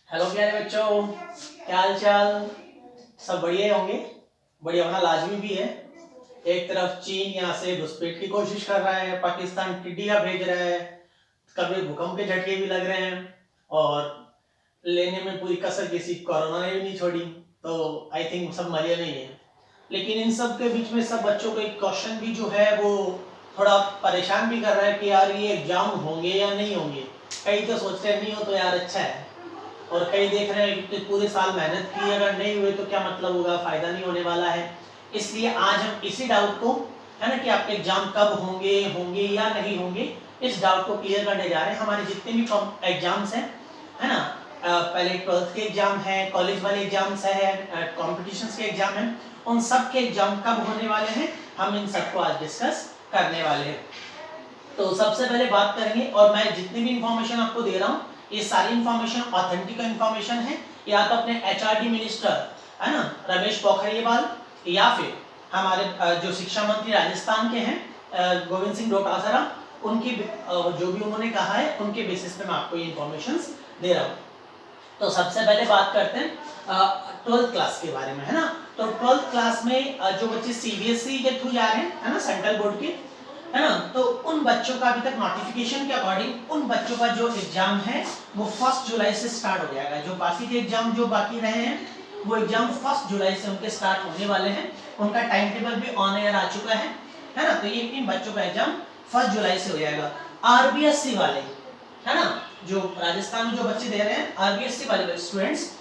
Hello प्यारे बच्चों, क्या हाल चाल। सब बढ़िया होंगे। बढ़िया होना लाजमी भी है। एक तरफ चीन यहाँ से घुसपैठ की कोशिश कर रहा है, पाकिस्तान टिड्डियां भेज रहा है, कभी भूकंप के झटके भी लग रहे हैं और लेने में पूरी कसर किसी कोरोना ने भी नहीं छोड़ी। तो आई थिंक सब मजे नहीं है। लेकिन इन सब के बीच में सब बच्चों को एक क्वेश्चन भी जो है वो थोड़ा परेशान भी कर रहा है कि यार ये एग्जाम होंगे या नहीं होंगे। कई तो सोचते हैं नहीं हो तो यार अच्छा है, और कई देख रहे हैं कि पूरे साल मेहनत की, अगर नहीं हुए तो क्या मतलब होगा, फायदा नहीं होने वाला है। इसलिए आज हम इसी डाउट को, है ना, कि आपके एग्जाम कब होंगे होंगे या नहीं होंगे, इस डाउट को क्लियर करने जा रहे हैं। हमारे जितने भी एग्जाम्स हैं, है ना, पहले 12th के एग्जाम है, कॉलेज वाले एग्जाम्स है, कॉम्पिटिशन्स के एग्जाम है, उन सब के एग्जाम कब होने वाले हैं, हम इन सबको आज डिस्कस करने वाले हैं। तो सबसे पहले बात करेंगे, और मैं जितनी भी इंफॉर्मेशन आपको दे रहा हूँ ये सारी इंफॉर्मेशन ऑथेंटिक इंफॉर्मेशन है, या तो अपने एचआरडी मिनिस्टर, है ना, रमेश पोखरियाल, या फिर हमारे जो शिक्षा मंत्री राजस्थान के हैं गोविंद सिंह डोटासरा, उनकी जो भी उन्होंने कहा है उनके बेसिस पे मैं आपको ये इंफॉर्मेशन दे रहा हूँ। तो सबसे पहले बात करते हैं 12th क्लास के बारे में, है ना। तो 12th क्लास में जो बच्चे सीबीएसई के थ्रू जा रहे हैं, है ना, सेंट्रल बोर्ड के, है ना, तो उन बच्चों का अभी तक नोटिफिकेशन के अकॉर्डिंग उन बच्चों का जो एग्जाम है वो 1 जुलाई से स्टार्ट हो जाएगा। जो बाकी के एग्जाम जो बाकी रहे हैं वो एग्जाम 1 जुलाई से उनके स्टार्ट होने वाले हैं। उनका टाइम टेबल भी ऑन एयर आ चुका है ना। तो ये इन बच्चों का एग्जाम 1 जुलाई से हो जाएगा। आरबीएससी वाले, है ना, जो राजस्थान में जो बच्चे दे रहे हैं आरबीएससी वाले स्टूडेंट्स,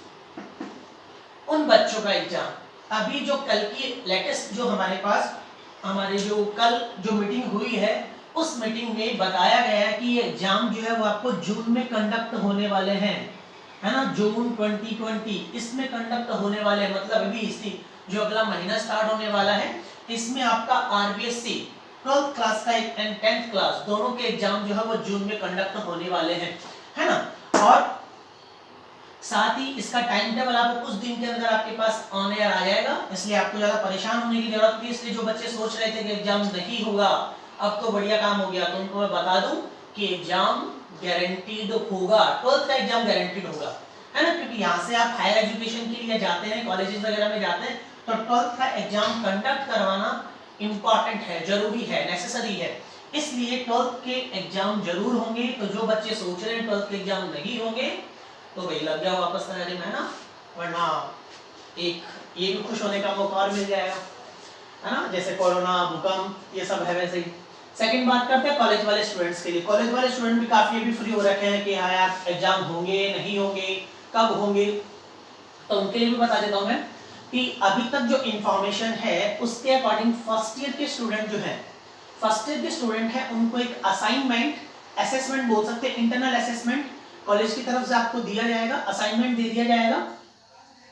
उन बच्चों का एग्जाम अभी जो कल की लेटेस्ट जो हमारे पास हमारे जो कल जो मीटिंग हुई है उस मीटिंग में बताया गया है कि ये एग्जाम जो है वो आपको जून में कंडक्ट होने वाले हैं, है ना, जून 2020 इसमें कंडक्ट होने वाले हैं। मतलब अभी इसी जो अगला महीना स्टार्ट होने वाला है इसमें आपका आरबीएससी 12th क्लास का एंड 10th क्लास दोनों के एग्जाम जो है वो जून में कंडक्ट होने वाले हैं, है ना। और साथ ही इसका टाइम टेबल आपको कुछ दिन के अंदर आपके पास ऑन एयर आ जाएगा, इसलिए आपको ज्यादा परेशान होने की जरूरत नहीं। इसलिए जो बच्चे सोच रहे थे कि एग्जाम नहीं होगा अब तो बढ़िया काम हो गया, तो उनको मैं बता दूं कि एग्जाम गारंटीड होगा, 12th का एग्जाम गारंटीड होगा, है ना, क्योंकि यहाँ से आप हायर एजुकेशन के लिए जाते हैं, कॉलेजेस वगैरह में जाते हैं, तो 12th का एग्जाम कंडक्ट करवाना इंपॉर्टेंट है, जरूरी है, नेसेसरी है। इसलिए 12th के एग्जाम जरूर होंगे। तो जो बच्चे सोच रहे हैं 12th के एग्जाम नहीं होंगे तो भाई लग जाओ वापस तैयारी में, है ना, वरना एक ये भी खुश होने का मौका और मिल जाएगा, है ना, जैसे कोरोना भूकंप ये सब है वैसे ही। सेकंड बात करते हैं कॉलेज वाले स्टूडेंट्स के लिए। कॉलेज वाले स्टूडेंट भी काफी अभी फ्री हो रखे हैं कि हाँ यार एग्जाम होंगे नहीं होंगे कब होंगे, तो उनके लिए भी बता देता हूँ मैं कि अभी तक जो इंफॉर्मेशन है उसके अकॉर्डिंग फर्स्ट ईयर के स्टूडेंट जो है, फर्स्ट ईयर के स्टूडेंट है उनको एक असाइनमेंट, असेसमेंट बोल सकते हैं, इंटरनल असेसमेंट कॉलेज की तरफ से आपको दिया जाएगा, असाइनमेंट दे दिया जाएगा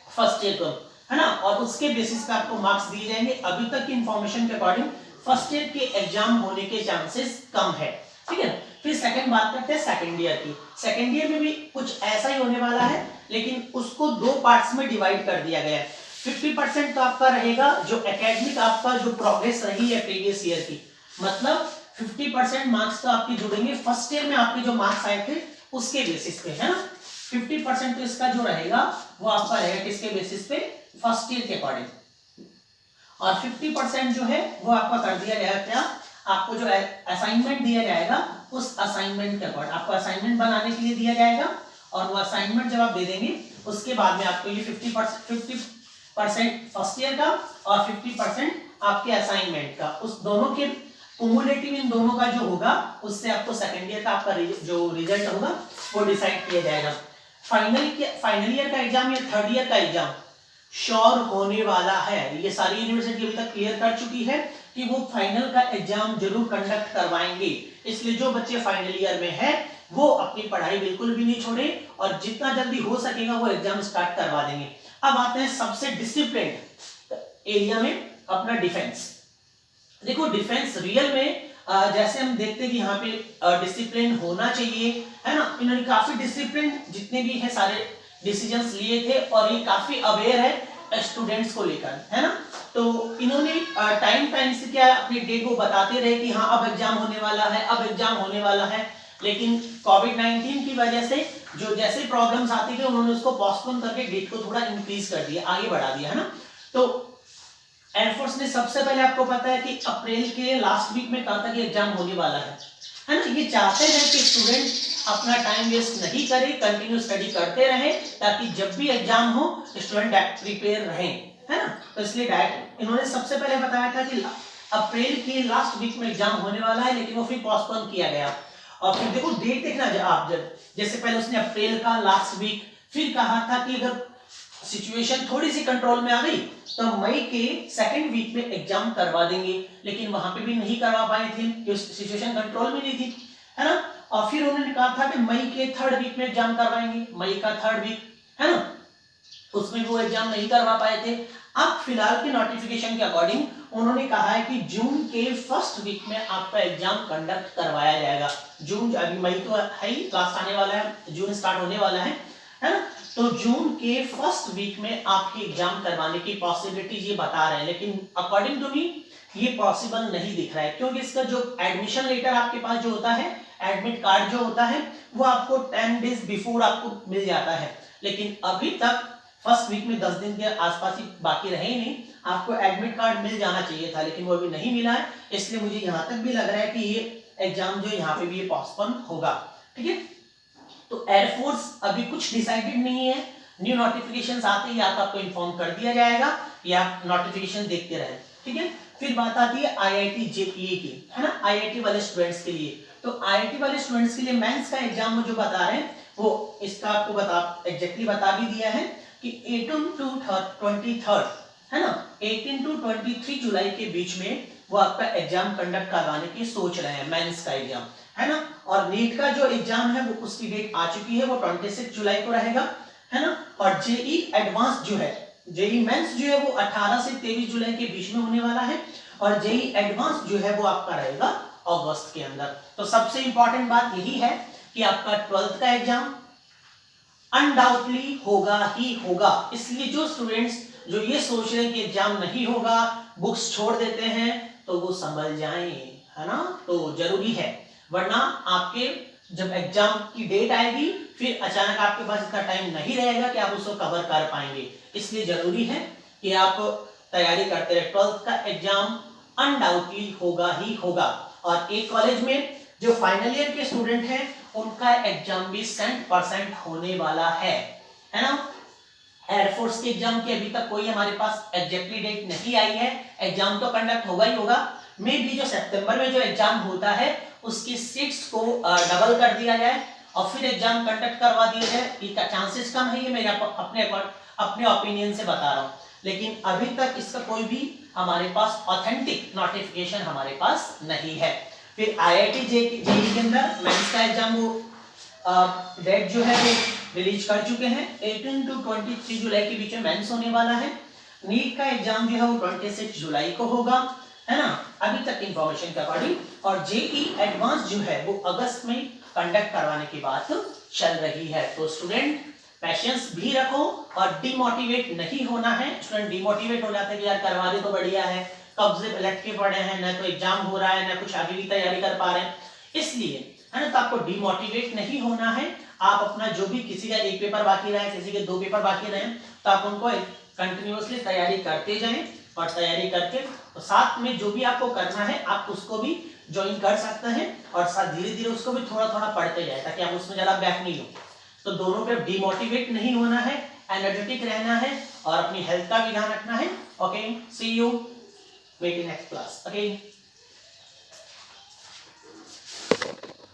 फर्स्ट ईयर को, है ना, और उसके बेसिस पे आपको मार्क्स दिए जाएंगे। अभी तक की इंफॉर्मेशन के अकॉर्डिंग फर्स्ट ईयर के एग्जाम होने के चांसेस कम है, ठीक है। फिर सेकंड बात करते हैं सेकंड ईयर की। सेकंड ईयर में भी कुछ ऐसा ही होने वाला है, लेकिन उसको 2 पार्ट्स में डिवाइड कर दिया गया है। 50% तो आपका रहेगा जो एकेडमिक आपका जो प्रोग्रेस रही है प्रीवियस ईयर की, मतलब 50% मार्क्स तो आपके जुड़ेंगे फर्स्ट ईयर में आपके जो मार्क्स आए थे उसके बेसिस पे, है ना। 50% तो इसका जो रहेगा वो आपका रहेगा किसके बेसिस पे, फर्स्ट ईयर के अकॉर्डिंग, और 50% जो है वो आपका कर दिया जाएगा क्या, आपको जो असाइनमेंट दिया जाएगा उस असाइनमेंट के अकॉर्डिंग आपको असाइनमेंट बनाने के लिए दिया जाएगा, और वो असाइनमेंट जब आप दे देंगे उसके बाद में आपको ये 50% फर्स्ट ईयर का और 50% आपके असाइनमेंट का, उस दोनों के कुमुलेटिव इन दोनों का जो होगा उससे आपको सेकंड ईयर का आपका जो रिजल्ट होगा वो डिसाइड किया जाएगा। फाइनल ईयर का एग्जाम या थर्ड ईयर का एग्जाम श्योर होने वाला है। ये सारी यूनिवर्सिटी अभी तक क्लियर कर चुकी है कि वो फाइनल का एग्जाम जरूर कंडक्ट करवाएंगे। इसलिए जो बच्चे फाइनल ईयर में है वो अपनी पढ़ाई बिल्कुल भी नहीं छोड़े और जितना जल्दी हो सकेगा वो एग्जाम स्टार्ट करवा देंगे। अब आते हैं सबसे डिसिप्लिन एरिया में, अपना डिफेंस। देखो डिफेंस रियल में जैसे हम देखते हैं कि यहाँ पे डिसिप्लिन होना चाहिए, है ना, इन्होंने काफी डिसिप्लिन जितने भी है सारे डिसीजंस लिए थे और ये काफी अवेयर है स्टूडेंट्स को लेकर, है ना। तो इन्होंने टाइम से क्या अपनी डेट को बताते रहे कि हाँ अब एग्जाम होने वाला है, अब एग्जाम होने वाला है, लेकिन कोविड-19 की वजह से जो जैसे प्रॉब्लम्स आती थी उन्होंने उसको पोस्टपोन करके डेट को थोड़ा इंक्रीज कर दिया, आगे बढ़ा दिया, है ना। तो एयरफोर्स ने सबसे पहले, आपको पता है कि अप्रैल के लास्ट वीक में कहा था कि एग्जाम होने वाला है ना। ये चाहते हैं कि स्टूडेंट अपना टाइम वेस्ट नहीं करे, कंटिन्यू स्टडी करते रहे, ताकि जब भी एग्जाम हो स्टूडेंट प्रिपेयर रहे, है ना। तो इसलिए इन्होंने सबसे पहले बताया था कि अप्रैल के लास्ट वीक में एग्जाम होने वाला है, लेकिन वो फिर पोस्टपोन किया गया। और फिर देखो डेट देखना, आप जब जैसे पहले उसने अप्रैल का लास्ट वीक, फिर कहा था कि अगर सिचुएशन थोड़ी सी कंट्रोल में आ गई तो मई के सेकंड वीक में एग्जाम करवा देंगे, लेकिन वहां पे भी नहीं करवा पाए थे क्योंकि सिचुएशन कंट्रोल में नहीं थी, है ना। और फिर उन्होंने कहा था कि मई के थर्ड वीक में एग्जाम करवाएंगे, मई का थर्ड वीक, है ना, उसमें वो एग्जाम नहीं करवा पाए थे। अब फिलहाल के नोटिफिकेशन के अकॉर्डिंग उन्होंने कहा है कि जून के फर्स्ट वीक में आपका एग्जाम कंडक्ट करवाया जाएगा। जून, अभी मई तो है ही, लास्ट आने वाला है, जून स्टार्ट होने वाला है ना। तो जून के फर्स्ट वीक में आपके एग्जाम करवाने की पॉसिबिलिटी ये बता रहे हैं, लेकिन अकॉर्डिंग टू मी ये पॉसिबल नहीं दिख रहा है, क्योंकि इसका जो एडमिशन लेटर आपके पास जो होता है, एडमिट कार्ड जो होता है, वो आपको 10 डेज बिफोर आपको मिल जाता है, लेकिन अभी तक फर्स्ट वीक में 10 दिन के आसपास ही बाकी रहे ही नहीं, आपको एडमिट कार्ड मिल जाना चाहिए था, लेकिन वो अभी नहीं मिला है। इसलिए मुझे यहाँ तक भी लग रहा है कि ये एग्जाम जो यहाँ पे भी ये पोस्टपोन होगा, ठीक है। तो एयरफोर्स अभी कुछ डिसाइडेड नहीं है, न्यू नोटिफिकेशंस आते ही आपको इन्फॉर्म कर दिया जाएगा, या आप नोटिफिकेशन देखते रहे, ठीक है। फिर बात आती है आईआईटी जेईई की, है ना, आईआईटी वाले स्टूडेंट्स के लिए। तो आईआईटी वाले स्टूडेंट्स के लिए मेंस का एग्जाम जो बता रहे हैं, वो इसका आपको एग्जैक्टली बता भी दिया है कि 18 to 23, है ना, 18 to 23 जुलाई के बीच में वो आपका एग्जाम कंडक्ट करवाने की सोच रहे हैं, मेंस का एग्जाम, है ना। और नीट का जो एग्जाम है वो उसकी डेट आ चुकी है, वो 26 जुलाई को रहेगा, है ना। और जेई एडवांस जो है, जेई मेंस जो है वो 18 से 23 जुलाई के बीच में होने वाला है, और जेई एडवांस जो है वो आपका रहेगा अगस्त के अंदर। तो सबसे इंपॉर्टेंट बात यही है कि आपका 12th का एग्जाम अनडाउटली होगा ही होगा। इसलिए जो स्टूडेंट्स जो ये सोच रहे हैं कि एग्जाम नहीं होगा, बुक्स छोड़ देते हैं, तो वो संभल जाएं, है ना। तो जरूरी है, वरना आपके जब एग्जाम की डेट आएगी फिर अचानक आपके पास इतना टाइम नहीं रहेगा कि आप उसको कवर कर पाएंगे। इसलिए जरूरी है कि आप तैयारी करते रहे। 12th का एग्जाम अनडाउटली होगा ही होगा। और एक कॉलेज में जो फाइनल ईयर के स्टूडेंट हैं उनका एग्जाम भी 100% होने वाला है ना। एयरफोर्स के एग्जाम की अभी तक कोई हमारे पास एग्जैक्टली डेट नहीं आई है, एग्जाम तो कंडक्ट होगा ही होगा। मे भी जो सितंबर में जो एग्जाम होता है उसकी सीट्स को डबल कर दिया जाए और फिर एग्जाम कंडक्ट करवा दिया जाए, इसका चांसेस कम है, ये मेरे अपने ओपिनियन से बता रहा हूँ। लेकिन अभी तक इसका कोई भी हमारे पास ऑथेंटिक नोटिफिकेशन हमारे पास नहीं है। फिर आईआईटी जेईई के अंदर मेंस का एग्जाम वो डेट जो है वो रिलीज कर चुके हैं, 18 to 23 जुलाई के बीच में मेंस होने वाला है। नीट का एग्जाम जो है वो 26 जुलाई को होगा, है ना, अभी तक इंफॉर्मेशन के अकॉर्डिंग। और जेईई एडवांस जो है वो अगस्त में कंडक्ट करवाने की बात चल रही है। तो स्टूडेंट पेशेंस भी रखो और डिमोटिवेट नहीं होना है। स्टूडेंट डिमोटिवेट हो जाते हैं कि यार करवा दे तो बढ़िया है, कब से लटके पड़े हैं, ना तो एग्जाम हो रहा है ना कुछ आगे की तैयारी कर पा रहे हैं, इसलिए, है ना। तो आपको डिमोटिवेट नहीं होना है। आप अपना जो भी, किसी का एक पेपर बाकी रहे, किसी के 2 पेपर बाकी रहे, तो आप उनको कंटिन्यूअसली तैयारी करते जाएं और तैयारी करके तो साथ में जो भी आपको करना है आप उसको भी ज्वाइन कर सकते हैं और साथ धीरे धीरे उसको भी थोड़ा थोड़ा पढ़ते जाए ताकि आप उसमें ज्यादा बैक नहीं हो। तो दोनों पे डिमोटिवेट नहीं होना है, एनर्जेटिक रहना है और अपनी हेल्थ का भी ध्यान रखना है। Okay, see you, wait in next class. Okay.